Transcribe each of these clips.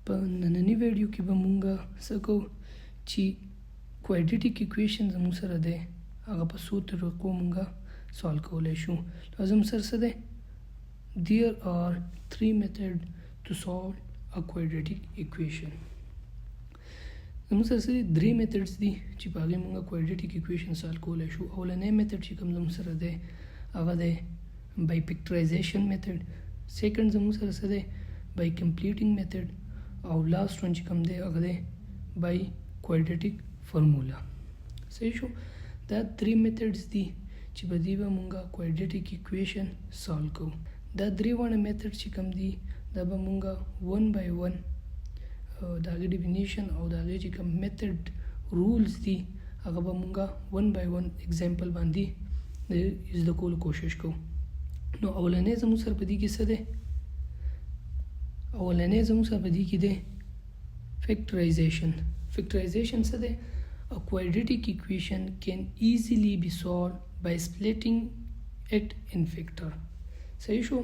په نننی ویډیو کې به مونږ څه کوو چې کوادریټیک ایکویشن زموږ سره دی هغه په څو طریقو مونږ سالو کولی شو. زموږ سره څه دی؟ There are three methods to solve a quadratic equation. زموږ سره څه دي؟ درې میتھډز دي چې په هغې مونږ کوادریټیک ایکویشن سالو کولی شو. اولنی میتھډ چې کوم زموږ سره دی هغه دی by factorization method. سیکنډ زموږ سره څه دی؟ by completing method. او لاست ون چې کوم دی هغه دی by quadratic formula. صحیح شو؟ دا درې میتھډز دي چې په دې به مونږ کوادریټیک ایکویشن سالو کوو. دا درې واړه میتھډ چې کوم دي دا به مونږ ون بای ون د هغې ډیفینیشن او د هغې چې کوم میتھډ رولز دي هغه به مونږ ون بای ون اگزامپل باندې زده کولو کوشش کوو. نو اولنی زموږ سره په دې کې څه دی؟ اولنی زموږ سره په دې کې دی factorization. factorization څه دی؟ A quadratic equation can easily be solved by splitting it in factor. صحیح شو؟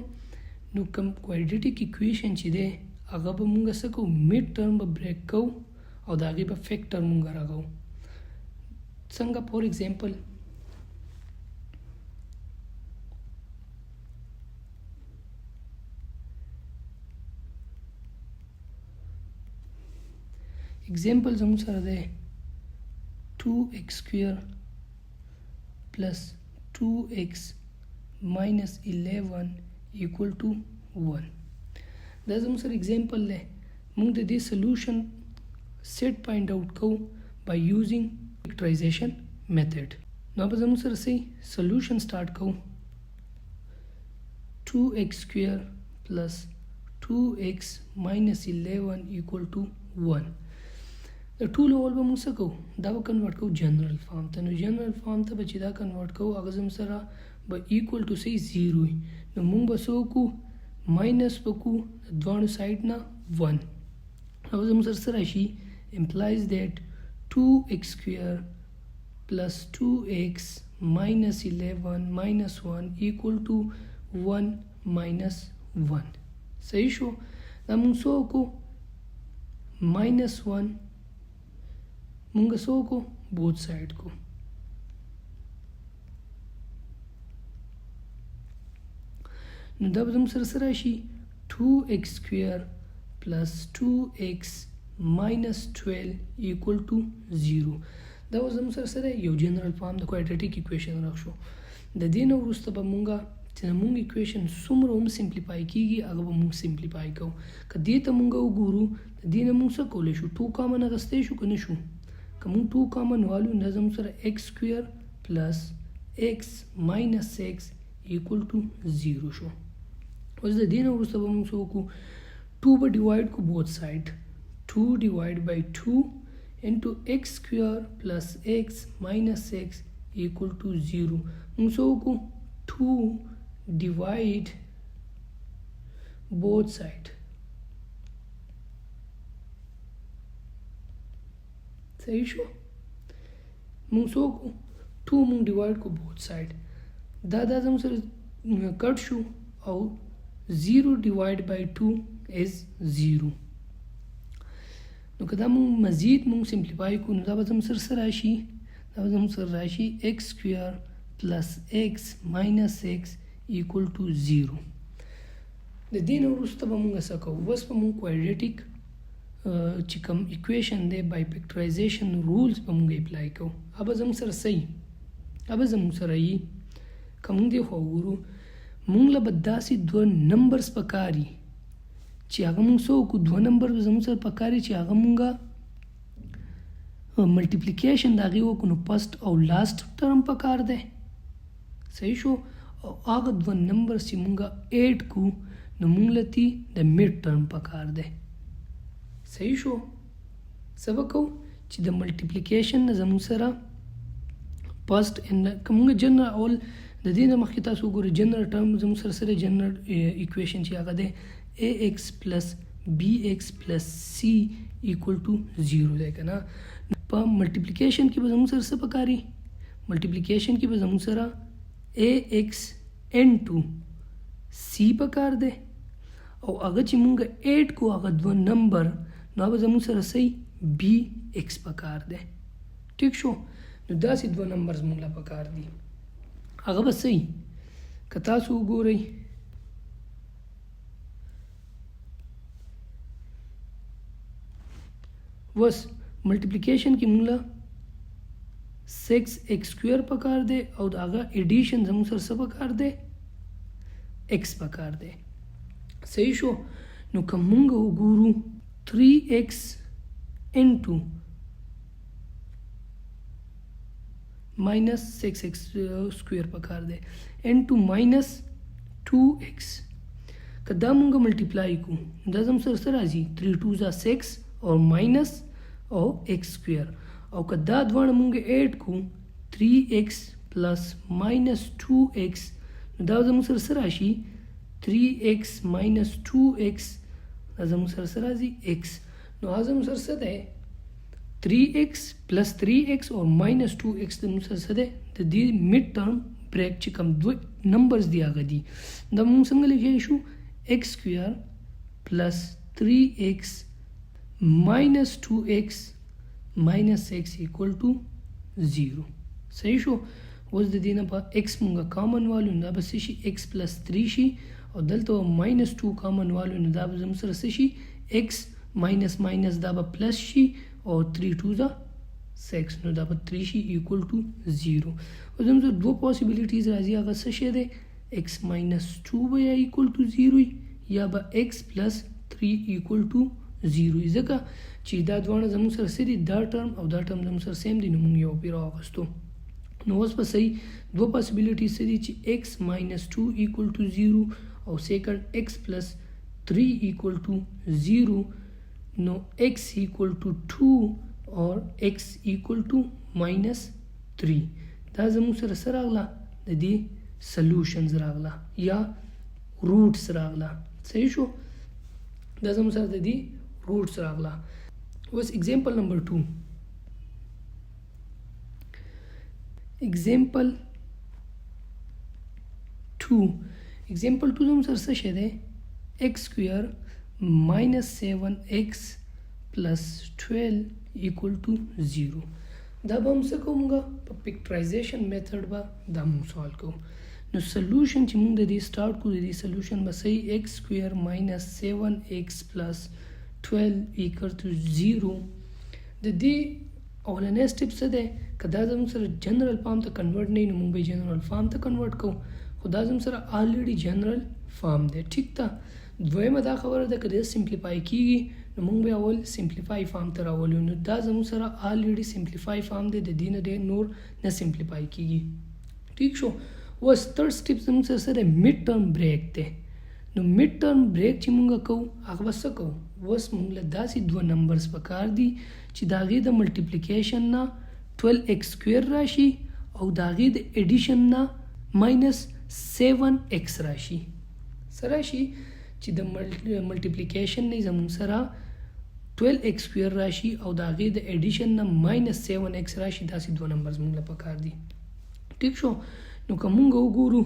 نو کوم کوادریټیک ایکویشن چې دی هغه به مونږ څه کوو؟ میډ ټرم به بریک کوو او د هغې به فیکټر مونږ راغو. څنګه؟ فور ایگزامپل example زموږ سره دی 2x square plus 2x minus 11 equal to 1. دا زموږ سره example دی. موږ د دې solution set find out کوو by using factorization method. نو به زموږ سره څه solution start کوو 2x square plus 2x minus 11 equal to 1. د ټولو اول به موږ څه کوو؟ دا به کنورټ کوو جنرل فارم ته. نو جنرل فارم ته به چې دا کنورټ کوو هغه زموږ سره به ایکول ټو سی 0 وي. نو موږ به څه وکړو؟ ماینس به کړو د دواړو سایډ نه 1. او زموږ سره څه راشي؟ امپلایز دیټ 2x square plus 2x minus 11 minus 1 equal to 1 minus 1. صحیح شو؟ دا موږ څه وکړو؟ minus 1 مونږ څه وکړو؟ بوت سایډ کو. نو دا به زموږ سره څه راشي؟ 2x square plus 2x minus 12 equal to 0. دا به زموږ سره څه دی؟ یو جنرل فارم د کوادریټیک ایکویشن راغ شو. د دې نه وروسته به مونږ چې زموږ ایکویشن څومره هم سمپلیفای کیږي هغه به مونږ سمپلیفای کوو. که دې ته مونږ وګورو د دې نه مونږ څه کولی شو؟ 2 کامن اخیستی شو که نه شو؟ که مونږ 2 کامن والو نو زموږ سره x square plus x minus x equal to 0 شو. اوس د دې نه وروسته به مونږ څه وکړو؟ 2 به ډیوایډ کو بوت سایډ 2 ډیوایډ بای 2 into x square plus x minus x equal to 0. مونږ څه وکړو؟ 2 divide both side. صحیح شو؟ مونږ څه وکړو؟ 2 مونږ ډیوایډ کو بوت سایډ. دا زموږ سره کټ شو او 0 ډیوایډ بای 2 از 0. نو که دا مونږ مزید مونږ سمپلیفای کړو نو دا به زموږ سره څه راشي؟ دا به زموږ سره راشي x square plus x minus x equal to 0. د دې نه وروسته به مونږ څه کوو؟ بس به مونږ کوادریټیک چې کوم ایکویشن دی بای فیکټرایزیشن رولز به مونږ اپلای کوو. هغه زموږ سره صحیح هغه زموږ سره یي که مونږ دې خوا وګورو مونږ له به داسې 2 نمبرز پکار وي چې هغه مونږ څه وکړو؟ 2 نمبر زموږ سره پکار وي چې هغه مونږ ملټیپلیکیشن د هغې وکړو. نو فسټ او لاست ټرم پکار دی. صحیح شو؟ او هغه 2 نمبر چې مونږ ایډ کو نو مونږ له تی د میډ ټرم پکار دی. صحیح شو؟ څه به کوو چې د ملټیپلیکیشن نه زموږ سره فسټ که مونږ جنرل اول د دې نه مخکې تاسو وګورئ جنرل ټرم زموږ سره سره جنرل ایکویشن چې هغه دی ax plus bx plus c equal to 0 دی که نه. په ملټیپلیکیشن کې به زموږ سره څه پکاري؟ ملټیپلیکیشن کې به زموږ سره ax into c پکار دی او هغه چې مونږ 8 کو هغه 2 نمبر نو به زموږ سره سی بی ایکس پکار دی. ټیک شو. نو داسې دوه نمبرز موږ له پکار دي هغه به سی که تاسو وګورئ وس ملټیپلیکیشن کې موږ له 6x سکویر پکار دی او د هغه ایډیشن زموږ سره څه پکار دی x پکار دی. صحیح شو. نو که موږ وګورو 3x انټو minus 6x square پکار دی انټو minus 2x که دا مونږ ملټیپلای کو دا زم سره راځي 3 2 6 او minus او x square او که دا دوه مونږ ایډ کو 3x plus minus 2x دا زم سره راشي 3x minus 2x دا زم سره راځي x. نو ازم سره ده 3x plus 3x or minus 2x د موږ سره ده د دې میډ ټرم بریک چې کوم دوه نمبرز دی هغه دي دا موږ څنګه لیکلی شو x سکویر plus 3x minus 2x minus x equal to 0. صحیح شو. اوس د دې نه په x موږ کامن والو نو دا به شي x plus 3 شي او دلته minus 2 کامن والو نو دا به زموږ سره شي x minus minus دا به پلس شي او 3 2 6 نو دا به 3 شي equal to 0. او زموږ دوه پوسیبلیټیز راځي هغه څه شي دی x minus 2 به یا equal to 0 یا به x plus 3 equal to 0 ځکه چې دا دوه زموږ سره سری دا ټرم او دا ټرم زموږ سره سیم دي نو موږ یو پیر واغستو. نو اوس په صحیح دوه پوسیبلیټیز دي چې x minus 2 equal to 0 او سیکنډ x plus 3 equal to 0 نو x equal to 2 or x equal to minus 3 دا زموږ سره راغله د دې سولوشنز راغله یا روټس راغله. صحیح شو. دا زموږ سره د دې روټس راغله. اوس اگزامپل نمبر 2 example 2 زموږ سره څه شی دی x square minus 7x plus 12 equal to 0. دا به هم څه کومګه په پکټرایزیشن میتھډ به دا موږ سوال کوو. نو سولوشن چې موږ د دې سٹارټ کوو د دې سولوشن به صحیح x square minus 7x plus 12 equal to 0. د دې اولنی سټپ څه دی که دا زموږ سره جنرال فارم ته کنورټ نه وي نو موږ به جنرال فارم ته کنورټ کوو خو دا زموږ سره آلریډي جنرال فارم دی. ټیک ده. دویمه دا خبره ده که دا سمپلیفای کیږي نو موږ به اول سمپلیفای فارم ته راولو نو دا زموږ سره آلریډي سمپلیفای فارم دی د دې نه دی نور نه سمپلیفای کیږي. ټیک شو. اوس تھرډ سټپ زموږ سره میډ ټرم بریک دی. نو میډ ټرم بریک چې موږ کوو هغه به څه کوو اوس موږ له داسې دوه نمبرز پکار دي چې د هغې د ملټیپلیکیشن نه 12x سکویر راشي او د هغې د ایډیشن نه ماینس 7x راشي. څه راشي چې د ملټیپلیکیشن نه زموږ سره 12x سکویر راشي او د هغې د ایډیشن نه ماینس 7x راشي. داسې دوه نمبرز موږ له پکار دي. ټیک شو. نو که موږ وګورو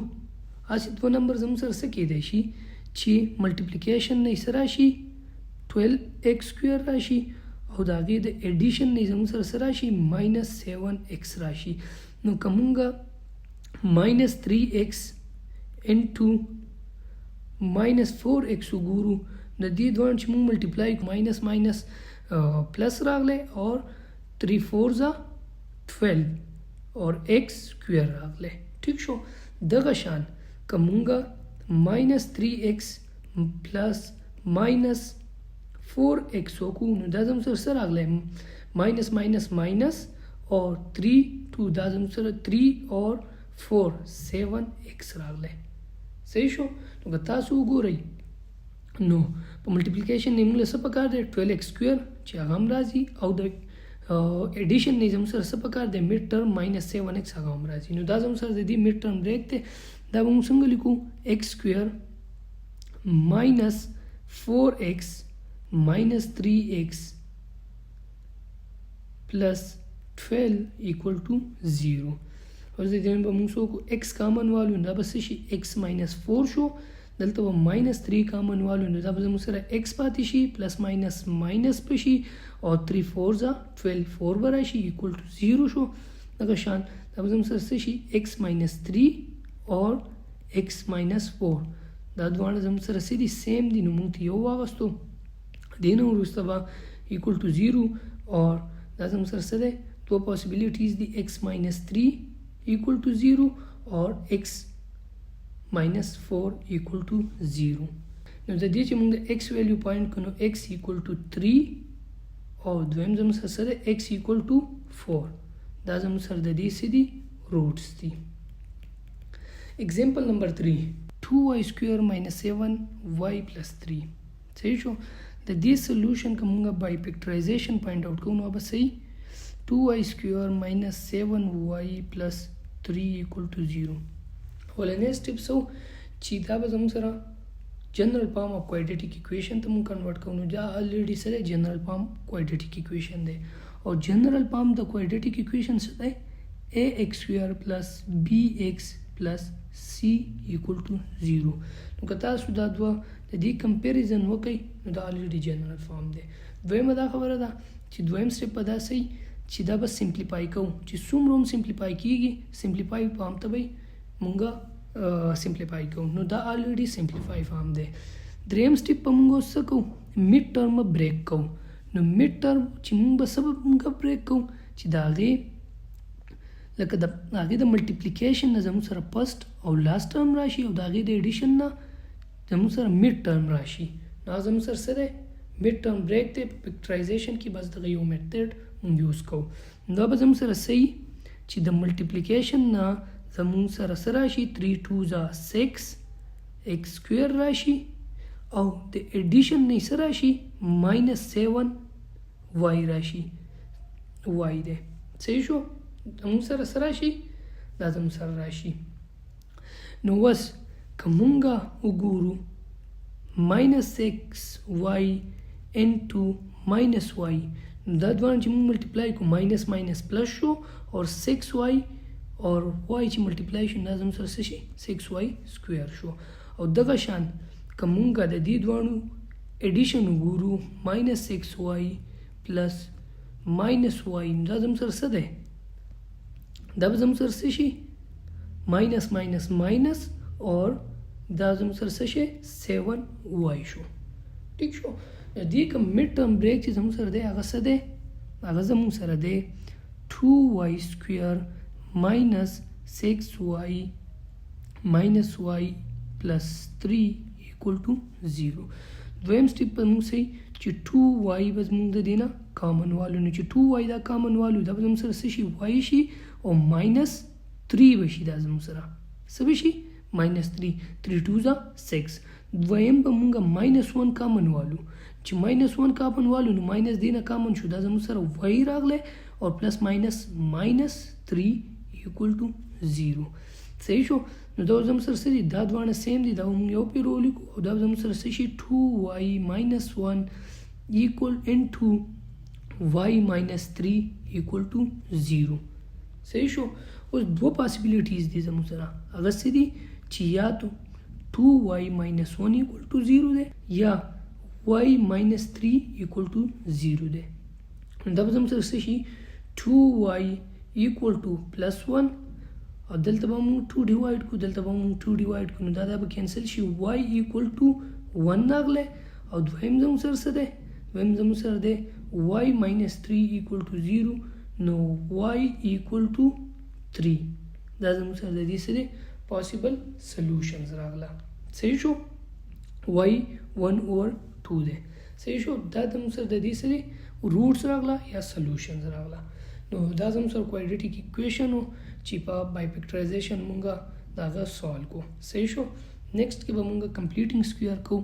هسې دوه نمبر زموږ سره څه کیدای شي چې ملټیپلیکیشن نه څه راشي 12x سکویر راشي او د هغې د ایډیشن نه زموږ سره څه راشي ماینس 7x راشي. نو که موږ ماینس 3x انټو ماینس 4x وګورو د دې دوه چې موږ ملټیپلای ماینس ماینس پلس راغلی اور 3 4 12 اور x سکویر راغلی. ٹھیک شو. دغه شان که مونږ ماینس 3x پلس ماینس 4x وکړو نو دا زموږ سره څه راغلی ماینس ماینس ماینس اور 3 2 دا زموږ سره 3 اور 4 7x راغلی. صحیح شو. نو که تاسو وګورئ نو په ملټیپلیکیشن نه موږ له څه پکار دی 12x سکویر چې هغه هم راځي او د ایډیشن نه زموږ سره څه پکار دی میډ ټرم ماینس 7x هغه هم راځي. نو دا زموږ سره د دې میډ ټرم بریک دی. دا به موږ څنګه لیکو x سکویر ماینس 4x minus 3x plus 12 equal to 0. اوس د دې به موږ څه وکړو x کامن والو دا به څه شي x minus 4 شو دلته به -3 کامن والو نو دا به زموږ سره x پاتې شي پلس ماینس ماینس به شي او 3 4 ځه 12 4 به راشي ایکول ټو 0 شو دغه شان دا به زموږ سره څه شي x -3 اور x -4 دا دواړه زموږ سره څه دي سیم دي نو موږ یو واغستو دې نه وروسته به ایکول ټو 0 اور دا زموږ سره څه دی دو پاسبلیټیز دي x -3 equal to 0 or x -4 equal to 0 نو د دې چې موږ د x ویلیو پوینټ کړو x equal to 3 او دویم زموږ سره x equal to 4 دا زموږ سره د دې څه دي روټس دي example number 3 2y square minus 7y plus 3 صحیح شو د دې سولوشن کومه بای پکټرایزیشن پوینټ آوټ کوو نو به صحیح 2y square minus 7y plus 3 equal to 0 ولنې سټپ سو چې دا به زموږ سره جنرال فارم اف کوادریټیک ایکویشن ته موږ کنورټ کوو نو دا الریډي سره جنرال فارم کوادریټیک ایکویشن دی او جنرال فارم د کوادریټیک ایکویشن څه دی ax square plus bx plus c equal to 0 نو که تاسو دا دوه د دې کمپیریزن وکړئ نو دا الریډي جنرال فارم دی دویمه دا خبره ده چې دویم سټپ په دا صحیح چې دا به سمپلیفای کوو چې څومره هم سمپلیفای کیږي سمپلیفای فارم ته به مونږه سمپلیفای کوو نو دا الریډي سمپلیفای فارم دی دریم سټپ په مونږ څه کوو میډ ټرم بریک کوو نو میډ ټرم چې مونږ به سبب مونږه بریک کوو چې دا هغې لکه د هغې د ملټیپلیکیشن نه زموږ سره فرست او لاست ټرم راشي او د هغې د ایډیشن نه زموږ سره میډ ټرم راشي نو زموږ سره څه دی میډ ټرم بریک دی پکټرایزیشن کې بس دغه یو میتھډ مونږ یوز کوو دا به زموږ سره صحیح چې د ملټیپلیکیشن نه زموږ سره څه راشي 3 2 ځه 6 x سکویر راشي او د ایډیشن نه څه راشي -7 y راشي y دی صحیح شو زموږ سره څه راشي دا زموږ سره راشي نو اوس که مونږه وګورو -6y into -y دا دوان چې موږ ملټیپلای کو ماینس ماینس پلس شو اور 6y اور y چې ملټیپلای شو دا زموږ سره څه شي 6y سکویر شو او دغه شان که مونږه د دې دوانو ایډیشن وګورو -6y plus -y دا زموږ سره څه دی دا به زموږ سره څه شي ماینس ماینس ماینس اور دا زموږ سره څه شي 7y شو ٹھیک شو دې کوم میډ ټرم بریک چې زموږ سره دی هغه څه دی هغه زموږ سره دی 2y سکویر minus 6y minus y plus 3 equal to 0 دویم سټیپ په موږ صحیح چې 2y به زموږ د دې نه کامن والو نو چې 2y دا کامن والو دا به زموږ سره څه شي y شي او -3 به شي دا زموږ سره څه به شي -3 3 2 ځه 6 دویم به مونږه -1 کامن والو چې -1 کامن والو نو ماینس دی نه کامن شو دا زموږ سره y راغلی او پلس -3 equal to 0 صحیح شو نو دا زموږ سره څه دي دا دواړه سیم دي دا موږ یو پې ولیکو او دا زموږ سره څه شي 2y -1 equal into y -3 equal to 0 صحیح شو اوس دوه پاسبلیټیز دي زموږ سره هغه څه دي چې یا تو 2y -1 equal to 0 دی یا y -3 equal to 0 دی دا به زموږ سره څه شي 2y equal to +1 او دلته به موږ 2 ډیوایډ کو دلته به موږ 2 ډیوایډ کو نو دا به کینسل شي y equal to 1 راغله او دویم زموږ سره څه دی دویم زموږ سره دی y -3 equal to 0 نو y equal to 3 دا زموږ سره د دې سره possible solutions راغله صحیح شو y 1/2 دی صحیح شو دا زموږ سره د دې سره روټس راغله یا solutions راغله نو دا زموږ سره کوادریټیک ایکویشن چې په بای فیکټرایزیشن مونږه دا سوال کو صحیح شو نیکسٹ کې به مونږه کمپلیټینګ سکویر کو